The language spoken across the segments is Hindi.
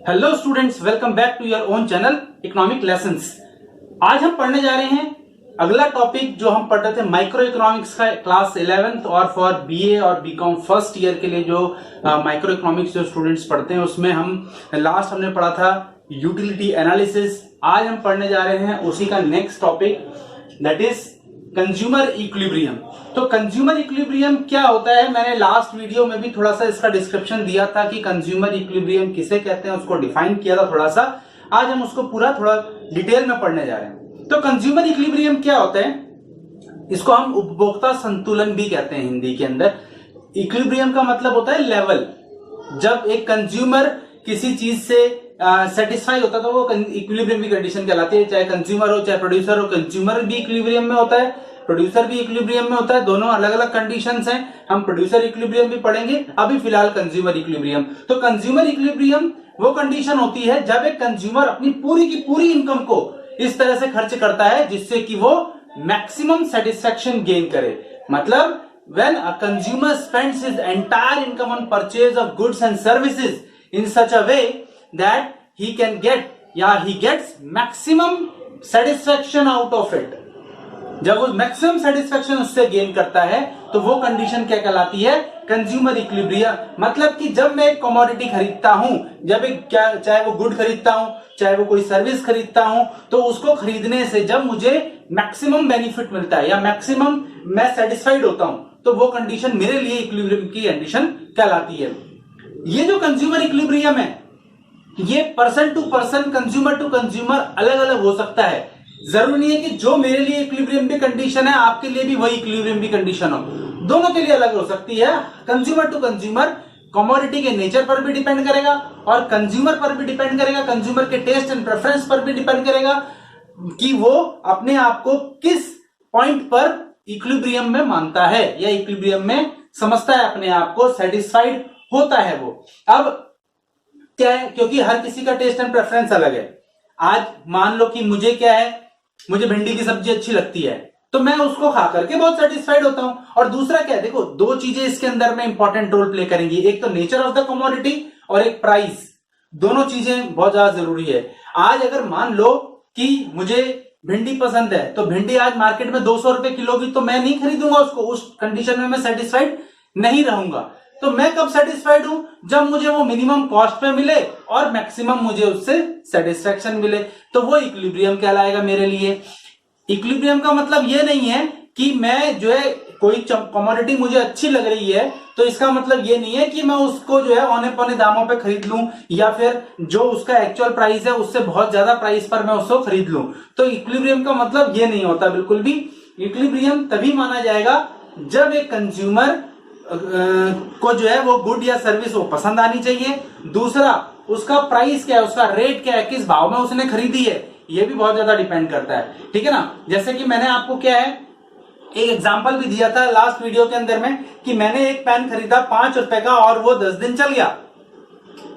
Hello students, welcome back to your own channel economic lessons. आज हम पढ़ने जा रहे हैं अगला टॉपिक जो हम पढ़ रहे थे माइक्रो इकोनॉमिक्स का क्लास 11th और फॉर बीए और बीकॉम फर्स्ट ईयर के लिए जो माइक्रो इकोनॉमिक्स जो स्टूडेंट्स पढ़ते हैं उसमें हमने पढ़ा था यूटिलिटी एनालिसिस। आज हम पढ़ने जा रहे हैं उसी का next topic that is consumer equilibrium. तो कंज्यूमर इक्विलिब्रियम क्या होता है, मैंने लास्ट वीडियो में भी थोड़ा सा इसका डिस्क्रिप्शन दिया था कि कंज्यूमर इक्विलिब्रियम किसे कहते हैं, उसको डिफाइन किया था थोड़ा सा। आज हम उसको थोड़ा डिटेल में पढ़ने जा रहे हैं। तो कंज्यूमर इक्विलिब्रियम क्या होता है, इसको हम उपभोक्ता संतुलन भी कहते हैं हिंदी के अंदर। इक्विलिब्रियम का मतलब होता है लेवल। जब एक कंज्यूमर किसी चीज से सेटिस्फाई होता है तो वो इक्विलिब्रियम की कंडीशन कहलाती है। चाहे कंज्यूमर हो चाहे प्रोड्यूसर हो, कंज्यूमर भी इक्विलिब्रियम में होता है, प्रोड्यूसर भी इक्विलिब्रियम में होता है। दोनों अलग अलग कंडीशंस हैं। हम प्रोड्यूसर इक्विलिब्रियम भी पढ़ेंगे, अभी फिलहाल कंज्यूमर इक्विलिब्रियम। तो कंज्यूमर इक्विलिब्रियम वो कंडीशन होती है जब एक कंज्यूमर अपनी पूरी की पूरी इनकम को इस तरह से खर्च करता है जिससे कि वो मैक्सिमम सेटिस्फेक्शन गेन करे। मतलब when a consumer spends his entire income on purchase of goods and services in such a way that he can get he gets maximum satisfaction out of it। जब वो मैक्सिमम सेटिस्फेक्शन उससे गेन करता है तो वो कंडीशन क्या कहलाती है, कंज्यूमर इक्विलिब्रियम। मतलब कि जब मैं एक कमोडिटी खरीदता हूं, चाहे वो गुड खरीदता हूं चाहे वो कोई सर्विस खरीदता हूं, तो उसको खरीदने से जब मुझे मैक्सिमम बेनिफिट मिलता है या मैक्सिमम मैं सेटिस्फाइड होता हूं, तो वो कंडीशन मेरे लिए इक्विलिब्रियम की कंडीशन कहलाती है। ये जो कंज्यूमर इक्विलिब्रियम है ये person to person, consumer to consumer अलग अलग हो सकता है। जरूरी नहीं है कि जो मेरे लिए इक्विलिब्रियम की कंडीशन है आपके लिए भी वही इक्विलिब्रियम की कंडीशन हो। दोनों के लिए अलग हो सकती है। कंज्यूमर टू कंज्यूमर कमोडिटी के नेचर पर भी डिपेंड करेगा और कंज्यूमर पर भी डिपेंड करेगा, कंज्यूमर के टेस्ट एंड प्रेफरेंस पर भी डिपेंड करेगा कि वो अपने आप को किस पॉइंट पर इक्विलिब्रियम में मानता है या इक्विलिब्रियम में समझता है, अपने आप को सेटिस्फाइड होता है वो। अब क्या है, क्योंकि हर किसी का टेस्ट एंड प्रेफरेंस अलग है। आज मान लो कि मुझे क्या है, मुझे भिंडी की सब्जी अच्छी लगती है तो मैं उसको खा करके बहुत सेटिस्फाइड होता हूं। और दूसरा क्या है, देखो दो चीजें इसके अंदर में इंपॉर्टेंट रोल प्ले करेंगी, एक तो नेचर ऑफ द कमोडिटी और एक प्राइस। दोनों चीजें बहुत ज्यादा जरूरी है। आज अगर मान लो कि मुझे भिंडी पसंद है तो भिंडी आज मार्केट में 200 रुपए किलो की, तो मैं नहीं खरीदूंगा उसको। उस कंडीशन में मैं सेटिस्फाइड नहीं रहूंगा। तो मैं कब सेटिस्फाइड हूं, जब मुझे वो मिनिमम कॉस्ट पे मिले और मैक्सिमम मुझे उससे सेटिस्फेक्शन मिले, तो वो इक्विलिब्रियम कहलाएगा मेरे लिए। इक्विलिब्रियम का मतलब ये नहीं है कि मैं जो है कोई कमोडिटी मुझे अच्छी लग रही है तो इसका मतलब ये नहीं है कि मैं उसको जो है औने पौने दामों पे खरीद लूं या फिर जो उसका एक्चुअल प्राइस है उससे बहुत ज्यादा प्राइस पर मैं उसको खरीद लूं। तो इक्विलिब्रियम का मतलब ये नहीं होता बिल्कुल भी। इक्विलिब्रियम तभी माना जाएगा जब एक कंज्यूमर को जो है वो गुड या सर्विस वो पसंद आनी चाहिए। दूसरा उसका प्राइस क्या है, उसका रेट क्या है, किस भाव में उसने खरीदी है, ये भी बहुत ज्यादा डिपेंड करता है। ठीक है ना। जैसे कि मैंने आपको क्या है एक एग्जांपल भी दिया था लास्ट वीडियो के अंदर में कि मैंने एक पेन खरीदा 5 रुपए का और वो 10 दिन चल गया,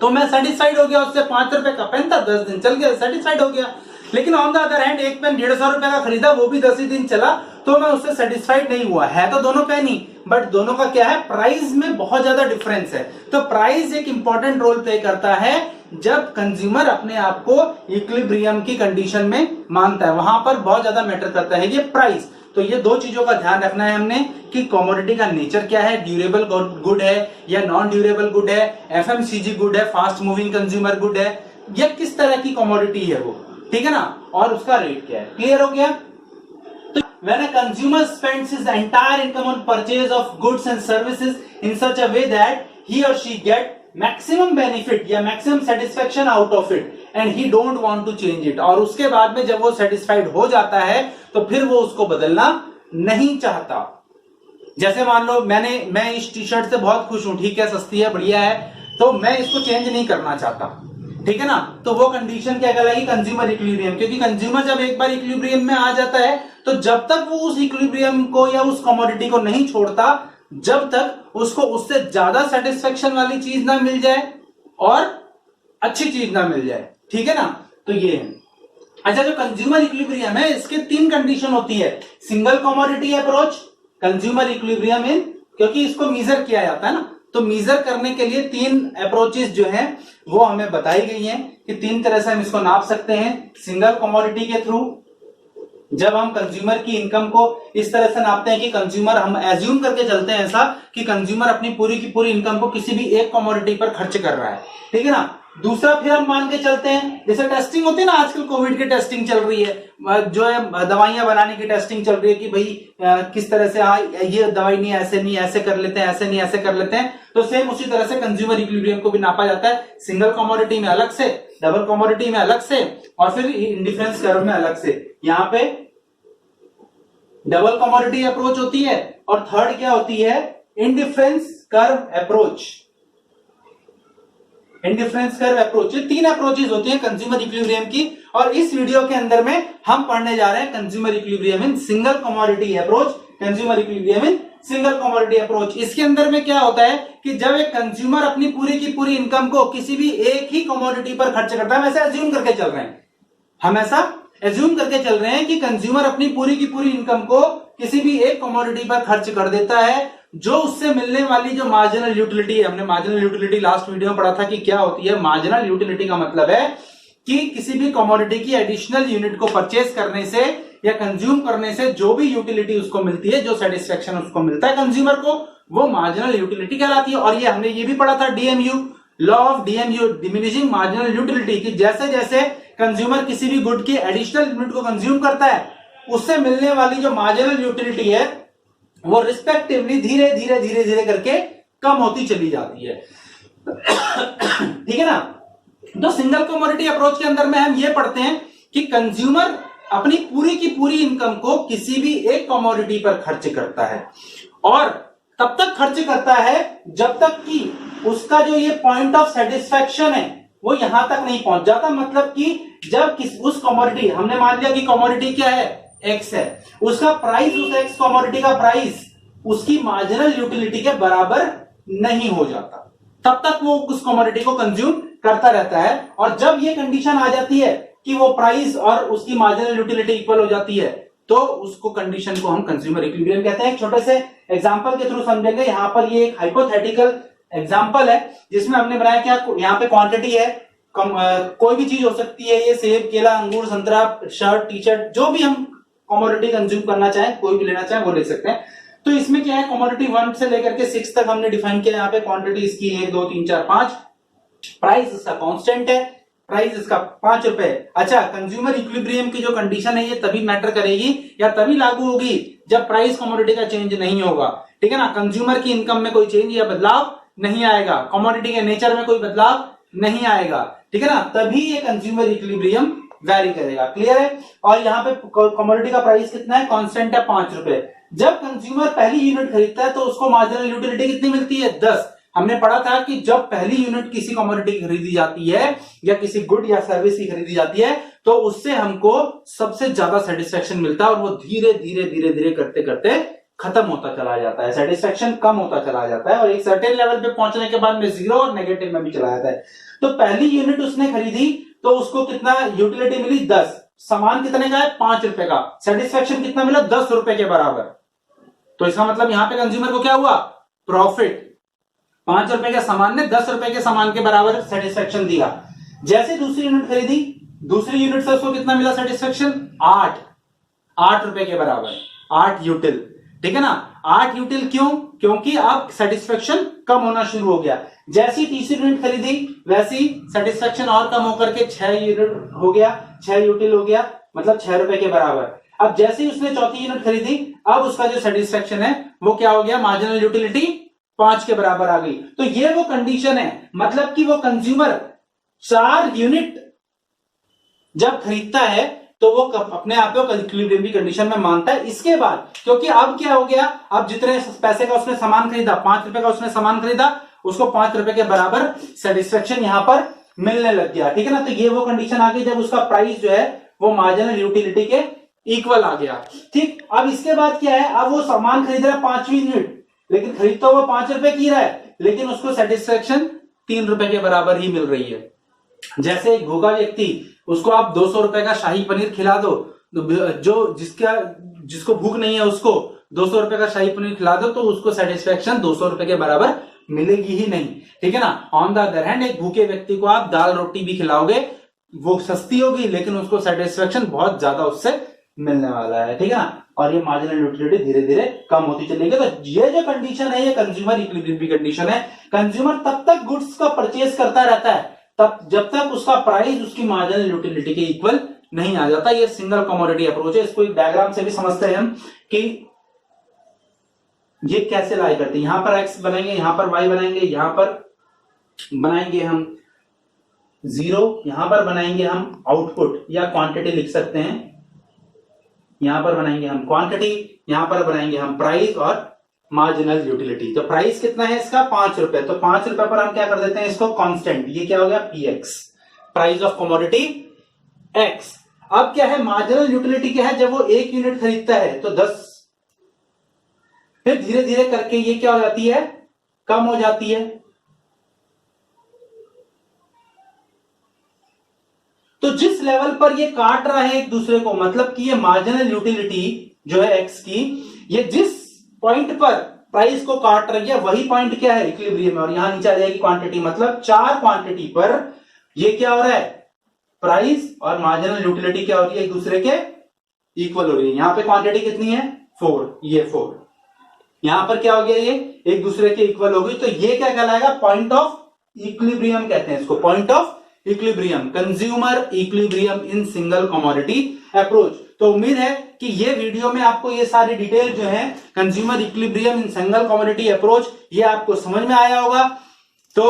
तो मैं सेटिस्फाइड हो गया। उससे 5 रुपए का पेन था, 10 दिन चल गया, सेटिस्फाइड हो गया। लेकिन ऑन द अदर हैंड एक पेन 150 रुपए का खरीदा, वो भी 10 ही दिन चला, तो मैं उससे सेटिस्फाइड नहीं हुआ। है तो दोनों पेन ही, बट दोनों का क्या है, प्राइस में बहुत ज्यादा डिफरेंस है। तो प्राइस एक इंपॉर्टेंट रोल प्ले करता है जब कंज्यूमर अपने आप को इक्विलिब्रियम की कंडीशन में मानता है, वहां पर बहुत ज्यादा मैटर करता है ये प्राइस। तो ये दो चीजों का ध्यान रखना है हमने कि कमोडिटी का नेचर क्या है, ड्यूरेबल गुड है या नॉन ड्यूरेबल गुड है, एफएमसीजी गुड है, फास्ट मूविंग कंज्यूमर गुड है, या किस तरह की कमोडिटी है वो। ठीक है ना। और उसका रेट क्या है, क्लियर हो गया। तो when a consumer spends his entire income on purchase of goods and services in such a way that he or she get maximum benefit या maximum satisfaction out of it and he don't want to change it, और उसके बाद में जब वो satisfied हो जाता है तो फिर वो उसको बदलना नहीं चाहता। जैसे मान लो मैं इस टी शर्ट से बहुत खुश हूं, ठीक है, सस्ती है, बढ़िया है, तो मैं इसको चेंज नहीं करना चाहता। ठीक है ना। तो वो कंडीशन क्या कहलाएगी, कंज्यूमर इक्विलिब्रियम। क्योंकि कंज्यूमर जब एक बार इक्विलिब्रियम में आ जाता है तो जब तक वो उस इक्विलिब्रियम को या उस कमोडिटी को नहीं छोड़ता, जब तक उसको उससे ज्यादा सेटिस्फेक्शन वाली चीज ना मिल जाए और अच्छी चीज ना मिल जाए। ठीक है ना। तो ये है। अच्छा, जो कंज्यूमर इक्विलिब्रियम है इसके 3 कंडीशन होती है। Single commodity approach, consumer equilibrium इन, क्योंकि इसको मेजर किया जाता है ना, तो मीजर करने के लिए 3 अप्रोचेस जो हैं वो हमें बताई गई हैं कि 3 तरह से हम इसको नाप सकते हैं। सिंगल कमोडिटी के थ्रू, जब हम कंज्यूमर की इनकम को इस तरह से नापते हैं कि कंज्यूमर, हम एज्यूम करके चलते हैं ऐसा कि कंज्यूमर अपनी पूरी की पूरी इनकम को किसी भी एक कमोडिटी पर खर्च कर रहा है, ठीक है ना। दूसरा फिर हम मान के चलते हैं, जैसे टेस्टिंग होती है ना, आजकल कोविड की टेस्टिंग चल रही है, जो है दवाइयां बनाने की टेस्टिंग चल रही है कि भाई किस तरह से, हाँ ये दवाई नहीं, ऐसे कर लेते हैं, ऐसे नहीं ऐसे कर लेते हैं। तो सेम उसी तरह से कंज्यूमर इक्विलिब्रियम को भी नापा जाता है, सिंगल कमोडिटी में अलग से, डबल कमोडिटी में अलग से, और फिर इंडिफरेंस कर्व में अलग से। यहाँ पे डबल कमोडिटी अप्रोच होती है और थर्ड क्या होती है, indifference curve approach. Indifference curve approach, 3 approaches होती है कंज्यूमर इक्विलिब्रियम की, और इस वीडियो के अंदर में हम पढ़ने जा रहे हैं consumer equilibrium in single commodity approach. Consumer equilibrium in single commodity approach, इसके अंदर में क्या होता है कि जब एक कंज्यूमर अपनी पूरी की पूरी इनकम को किसी भी एक ही कमोडिटी पर खर्च करता है, हम ऐसा एज्यूम करके चल रहे हैं, हम ऐसा एज्यूम करके चल रहे हैं कि कंज्यूमर अपनी पूरी की पूरी इनकम को किसी भी एक कमोडिटी पर खर्च कर देता है, जो उससे मिलने वाली जो मार्जिनल यूटिलिटी है, हमने मार्जिनल यूटिलिटी लास्ट वीडियो में पढ़ा था कि क्या होती है। मार्जिनल यूटिलिटी का मतलब है कि किसी भी कमोडिटी की एडिशनल यूनिट को परचेज करने से या कंज्यूम करने से जो भी यूटिलिटी उसको मिलती है, जो सेटिस्फेक्शन उसको मिलता है कंज्यूमर को, वो मार्जिनल यूटिलिटी कहलाती है। और ये हमने ये भी पढ़ा था DMU, law of DMU, diminishing marginal utility, कि जैसे जैसे कंज्यूमर किसी भी गुड की एडिशनल यूनिट को कंज्यूम करता है, उससे मिलने वाली जो मार्जिनल यूटिलिटी है वो रिस्पेक्टिवली धीरे धीरे धीरे धीरे करके कम होती चली जाती है, ठीक है ना। तो सिंगल कमोडिटी अप्रोच के अंदर में हम ये पढ़ते हैं कि कंज्यूमर अपनी पूरी की पूरी इनकम को किसी भी एक कमोडिटी पर खर्च करता है, और तब तक खर्च करता है जब तक कि उसका जो ये पॉइंट ऑफ सेटिस्फेक्शन है वो यहां तक नहीं पहुंच जाता। मतलब कि जब उस कमोडिटी, हमने मान लिया कि कमोडिटी क्या है, एक्स है, उसका प्राइस, उस एक्स कमोडिटी का प्राइस उसकी मार्जिनल यूटिलिटी के बराबर नहीं हो जाता, तब तक वो उस कमोडिटी को कंज्यूम करता रहता है। और जब ये कंडीशन आ जाती है कि वो प्राइस और उसकी मार्जिनल यूटिलिटी इक्वल हो जाती है, तो उसको कंडीशन को हम कंज्यूमर इक्विलिब्रियम कहते हैं। एक छोटे से एग्जांपल के थ्रू समझेंगे। यहां पर ये एक हाइपोथेटिकल एग्जांपल है जिसमें हमने बनाया क्या, यहाँ पे क्वांटिटी है, कोई भी चीज हो सकती है, ये सेब, केला, अंगूर, संतरा, शर्ट, टी शर्ट, जो भी हम कमोडिटी कंज्यूम करना चाहें, कोई भी लेना चाहें वो ले सकते हैं। तो इसमें क्या है, कमोडिटी 1 से लेकर के 6 तक हमने डिफाइन किया। यहाँ पे क्वांटिटी इसकी 1 2 3 4 5, प्राइस इसका कांस्टेंट है, प्राइस इसका 5 रुपए। अच्छा, कंज्यूमर इक्विलिब्रियम की जो कंडीशन है ये तभी मैटर करेगी या तभी लागू होगी जब प्राइस कमोडिटी का चेंज नहीं होगा, ठीक है ना। कंज्यूमर की इनकम में कोई चेंज या बदलाव नहीं आएगा, कमोडिटी के नेचर में कोई बदलाव नहीं आएगा, ठीक है ना, तभी ये कंज्यूमर इक्विलिब्रियम वैरी करेगा। क्लियर है। और यहाँ पे कमोडिटी का प्राइस कितना है, कांस्टेंट है 5 रुपए। जब कंज्यूमर पहली यूनिट खरीदता है तो उसको मार्जिनल यूटिलिटी कितनी मिलती है, 10। हमने पढ़ा था कि जब पहली यूनिट किसी कमोडिटी की खरीदी जाती है या किसी गुड या सर्विस की खरीदी जाती है तो उससे हमको सबसे ज्यादा सेटिस्फेक्शन मिलता है, और वो धीरे धीरे धीरे धीरे करते करते खत्म होता चला जाता है, सेटिस्फेक्शन कम होता चला जाता है, और एक सर्टेन लेवल पे पहुंचने के बाद में जीरो और नेगेटिव में भी चला जाता है। तो पहली यूनिट उसने खरीदी तो उसको कितना यूटिलिटी मिली, 10। सामान कितने का है, 5 रुपए का। सेटिस्फेक्शन कितना मिला, 10 रुपए के बराबर। तो इसका मतलब यहां पे कंज्यूमर को क्या हुआ, प्रॉफिट। 5 रुपए के सामान ने 10 रुपए के सामान के बराबर सेटिस्फेक्शन दिया। जैसे दूसरी यूनिट खरीदी, दूसरी यूनिट से उसको कितना मिला सेटिस्फेक्शन, 8 रुपए के बराबर, 8 यूटिल, ठीक है ना। 8 यूटिल क्यों, क्योंकि अब सेटिस्फेक्शन कम होना शुरू हो गया। जैसी तीसरी यूनिट खरीदी वैसी सेटिस्फेक्शन और कम होकर के 6 यूनिट हो गया, 6 यूटिल हो गया, मतलब 6 रुपए के बराबर। अब जैसे ही उसने चौथी यूनिट खरीदी, अब उसका जो सेटिस्फेक्शन है वो क्या हो गया, मार्जिनल यूटिलिटी 5 के बराबर आ गई। तो ये वो कंडीशन है, मतलब कि वो कंज्यूमर 4 यूनिट जब खरीदता है तो वो अपने आप को इक्विलिब्रियम की कंडीशन में मानता है। इसके बाद क्योंकि अब क्या हो गया, अब जितने पैसे का उसने सामान खरीदा, 5 रुपए का उसने सामान खरीदा, उसको 5 रुपए के बराबर सेटिस्फेक्शन यहां पर मिलने लग गया, ठीक है ना। तो ये वो कंडीशन आ गई जब उसका प्राइस जो है वो मार्जिनल यूटिलिटी के इक्वल आ गया, ठीक। अब इसके बाद क्या है, अब वो सामान खरीद रहा है 5वीं यूनिट, लेकिन खरीद तो वो 5 रुपए की रहा है, लेकिन उसको सेटिस्फेक्शन 3 रुपए के बराबर ही मिल रही है। जैसे एक भूखा व्यक्ति, उसको आप 200 रुपए का शाही पनीर खिला दो, जो जिसको भूख नहीं है उसको 200 रुपए का शाही पनीर खिला दो, तो उसको सेटिस्फेक्शन 200 रुपए के बराबर मिलेगी ही नहीं, ठीक है ना। ऑन द अदर हैंड एक भूखे व्यक्ति को आप दाल रोटी भी खिलाओगे, वो सस्ती होगी लेकिन उसको सेटिस्फेक्शन बहुत ज्यादा उससे मिलने वाला है, ठीक है ना। और ये मार्जिनल यूटिलिटी धीरे धीरे कम होती चलेगी। तो ये जो कंडीशन है ये कंज्यूमर इक्विलिब्रियम की कंडीशन है। कंज्यूमर तब तक गुड्स का परचेज करता रहता है तब जब तक उसका प्राइस उसकी मार्जिनल यूटिलिटी के इक्वल नहीं आ जाता। ये सिंगल कमोडिटी अप्रोच है। इसको एक डायग्राम से भी समझते हैं हम कि ये कैसे लाई करते हैं। यहां पर एक्स बनाएंगे, यहां पर वाई बनाएंगे, यहां पर बनाएंगे हम जीरो, यहां पर बनाएंगे हम आउटपुट या क्वांटिटी लिख सकते हैं, यहां पर बनाएंगे हम क्वांटिटी, यहां पर बनाएंगे हम प्राइस और मार्जिनल यूटिलिटी। तो प्राइस कितना है इसका 5 रुपए, तो 5 रुपए पर हम क्या कर देते हैं इसको कांस्टेंट, ये क्या हो गया px, price of commodity x. अब क्या है मार्जिनल यूटिलिटी क्या है, जब वो 1 यूनिट खरीदता है तो 10, फिर धीरे धीरे करके ये क्या हो जाती है कम हो जाती है। तो जिस लेवल पर ये काट रहा है एक दूसरे को, मतलब कि ये मार्जिनल यूटिलिटी जो है एक्स की, ये जिस पॉइंट पर प्राइस को काट रही है वही पॉइंट क्या है इक्विलिब्रियम है। और यहां नीचे आ जाएगी क्वांटिटी, मतलब 4 क्वांटिटी पर ये क्या हो रहा है प्राइस और मार्जिनल यूटिलिटी क्या हो रही है एक दूसरे के इक्वल हो रही है। यहां पे क्वांटिटी कितनी है 4, ये 4, यहां पर क्या हो गया ये एक दूसरे के इक्वल हो गई। तो ये क्या कहलाएगा पॉइंट ऑफ इक्विलिब्रियम कहते हैं इसको, point of equilibrium, consumer equilibrium in single commodity approach. तो उम्मीद है कि ये वीडियो में आपको ये सारी डिटेल जो है consumer equilibrium in single commodity approach ये आपको समझ में आया होगा। तो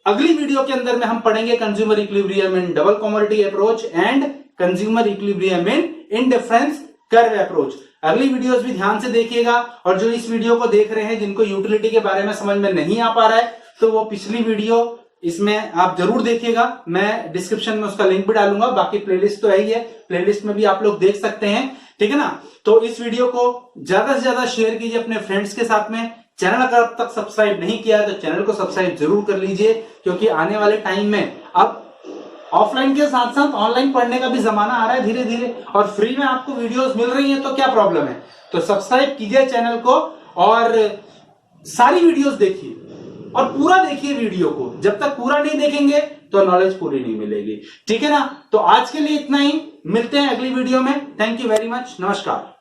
अगली वीडियो के अंदर में हम पढ़ेंगे consumer equilibrium in double commodity approach and consumer equilibrium in indifference curve approach. अगली वीडियोस भी ध्यान से देखिएगा। और जो इस वीडियो को देख रहे हैं जिनको यूटिलिटी के बारे में समझ में नहीं आ पा रहा है तो वो पिछली वीडियो इसमें आप जरूर देखिएगा, मैं डिस्क्रिप्शन में उसका लिंक भी डालूंगा। बाकी प्लेलिस्ट तो है ही है, प्लेलिस्ट में भी आप लोग देख सकते हैं, ठीक है ना। तो इस वीडियो को ज्यादा से ज्यादा शेयर कीजिए अपने फ्रेंड्स के साथ में। चैनल अगर अब तक सब्सक्राइब नहीं किया है तो चैनल को सब्सक्राइब जरूर कर लीजिए, क्योंकि आने वाले टाइम में अब ऑफलाइन के साथ साथ ऑनलाइन पढ़ने का भी जमाना आ रहा है धीरे धीरे, और फ्री में आपको वीडियोस मिल रही हैं तो क्या प्रॉब्लम है। तो सब्सक्राइब कीजिए चैनल को और सारी वीडियोस देखिए और पूरा देखिए वीडियो को। जब तक पूरा नहीं देखेंगे तो नॉलेज पूरी नहीं मिलेगी, ठीक है ना। तो आज के लिए इतना ही, मिलते हैं अगली वीडियो में। थैंक यू वेरी मच, नमस्कार।